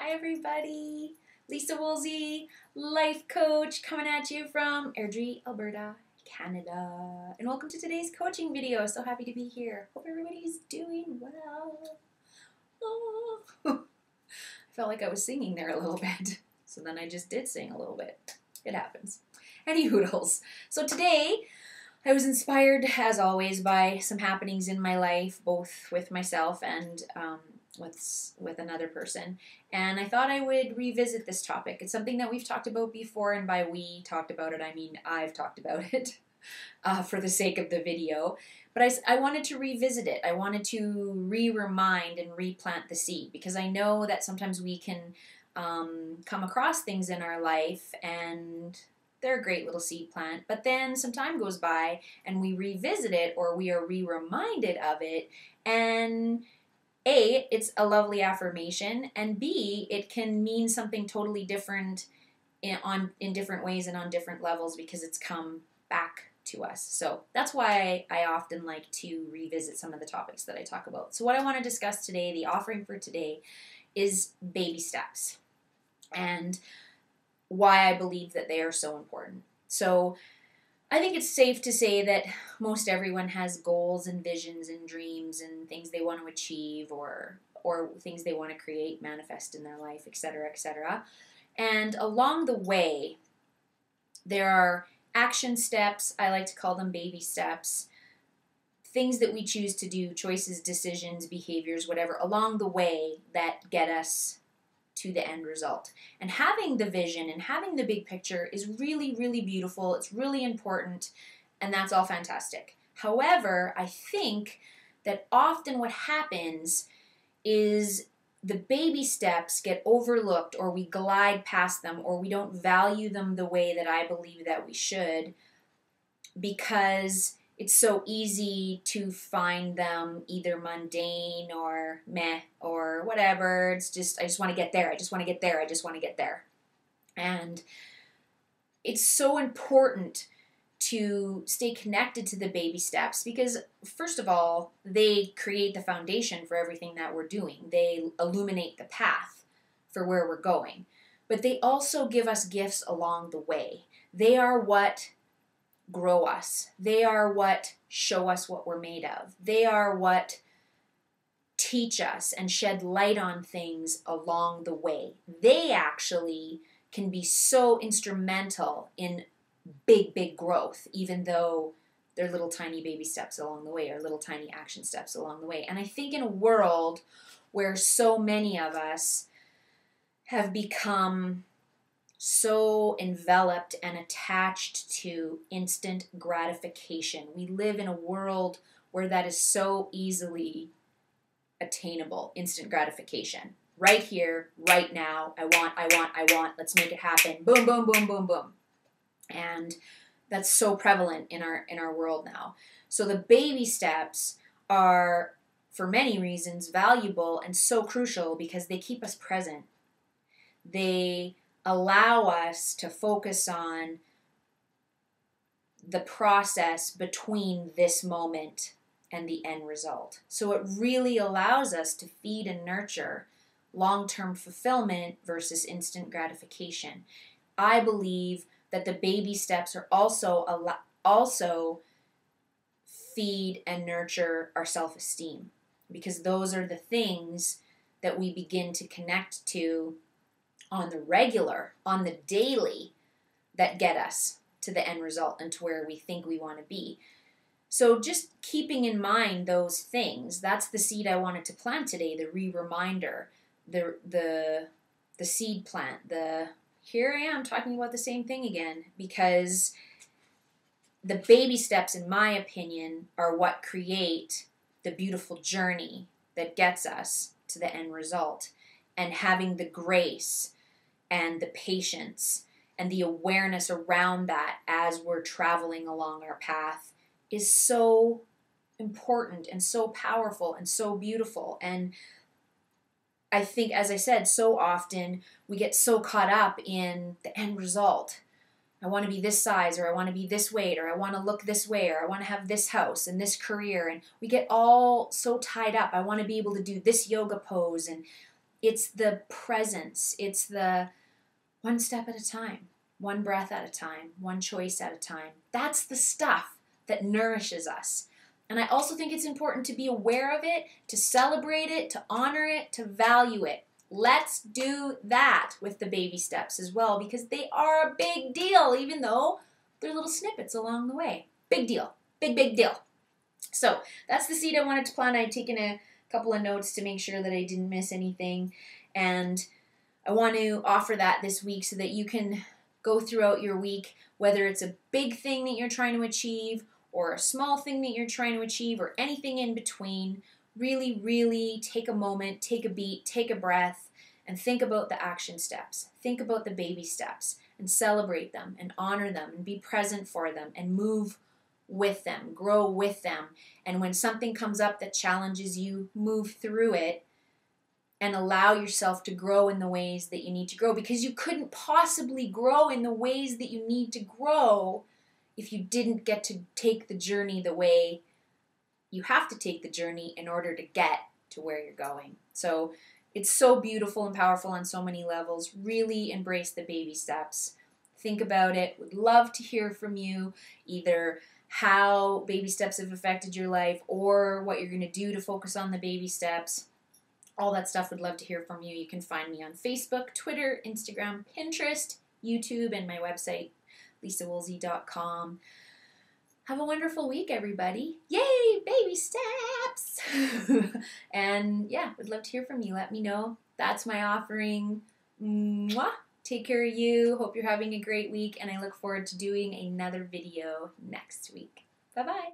Hi everybody, Leisa Woolsey, life coach coming at you from Airdrie, Alberta, Canada. And welcome to today's coaching video. So happy to be here. Hope everybody's doing well. Oh. I felt like I was singing there a little bit. So then I just did sing a little bit. It happens. Any hoodles. So today I was inspired, as always, by some happenings in my life, both with myself and with another person, and I thought I would revisit this topic. It's something that we've talked about before, and by we talked about it, I mean I've talked about it for the sake of the video, but I wanted to revisit it. I wanted to remind and replant the seed, because I know that sometimes we can come across things in our life and they're a great little seed plant, but then some time goes by and we revisit it, or we are reminded of it, and A, it's a lovely affirmation, and B, it can mean something totally different in different ways and on different levels, because it's come back to us. So that's why I often like to revisit some of the topics that I talk about. So what I want to discuss today, the offering for today, is baby steps, and why I believe that they are so important. So I think it's safe to say that most everyone has goals and visions and dreams and things they want to achieve, or things they want to create, manifest in their life, etc., etc. And along the way, there are action steps. I like to call them baby steps. Things that we choose to do, choices, decisions, behaviors, whatever, along the way that get us to the end result. And having the vision and having the big picture is really, really beautiful. It's really important, and that's all fantastic. However, I think that often what happens is the baby steps get overlooked, or we glide past them, or we don't value them the way that I believe that we should, because it's so easy to find them either mundane or meh or whatever. It's just, I just want to get there. I just want to get there. I just want to get there. And it's so important to stay connected to the baby steps, because first of all, they create the foundation for everything that we're doing. They illuminate the path for where we're going. But they also give us gifts along the way. They are what grow us. They are what show us what we're made of. They are what teach us and shed light on things along the way. They actually can be so instrumental in big, big growth, even though they're little tiny baby steps along the way, or little tiny action steps along the way. And I think in a world where so many of us have become so enveloped and attached to instant gratification. We live in a world where that is so easily attainable, instant gratification. Right here, right now, I want, let's make it happen. Boom, boom, boom, boom, boom. And that's so prevalent in our world now. So the baby steps are, for many reasons, valuable and so crucial, because they keep us present. They allow us to focus on the process between this moment and the end result. So it really allows us to feed and nurture long-term fulfillment versus instant gratification. I believe that the baby steps are also feed and nurture our self-esteem, because those are the things that we begin to connect to on the regular, on the daily, that get us to the end result and to where we think we want to be. So just keeping in mind those things, that's the seed I wanted to plant today, the reminder, the seed plant, here I am talking about the same thing again, because the baby steps, in my opinion, are what create the beautiful journey that gets us to the end result. And having the grace and the patience and the awareness around that as we're traveling along our path is so important and so powerful and so beautiful. And I think, as I said, so often we get so caught up in the end result. I want to be this size, or I want to be this weight, or I want to look this way, or I want to have this house and this career. And we get all so tied up. I want to be able to do this yoga pose, and It's the presence. It's the one step at a time, one breath at a time, one choice at a time. That's the stuff that nourishes us. And I also think it's important to be aware of it, to celebrate it, to honor it, to value it. Let's do that with the baby steps as well, because they are a big deal, even though they're little snippets along the way. Big deal. Big, big deal. So that's the seed I wanted to plant. I'd taken a couple of notes to make sure that I didn't miss anything. And I want to offer that this week so that you can go throughout your week, whether it's a big thing that you're trying to achieve or a small thing that you're trying to achieve or anything in between. Really, really take a moment, take a beat, take a breath, and think about the action steps. Think about the baby steps and celebrate them and honor them and be present for them and move with them, grow with them. And when something comes up that challenges you, move through it and allow yourself to grow in the ways that you need to grow, because you couldn't possibly grow in the ways that you need to grow if you didn't get to take the journey the way you have to take the journey in order to get to where you're going. So it's so beautiful and powerful on so many levels. Really embrace the baby steps. Think about it. Would love to hear from you, either how baby steps have affected your life or what you're going to do to focus on the baby steps. All that stuff, would love to hear from you. You can find me on Facebook, Twitter, Instagram, Pinterest, YouTube, and my website, leisawoolsey.com. Have a wonderful week, everybody. Yay, baby steps! And yeah, would love to hear from you. Let me know. That's my offering. Mwah! Take care of you. Hope you're having a great week, and I look forward to doing another video next week. Bye-bye.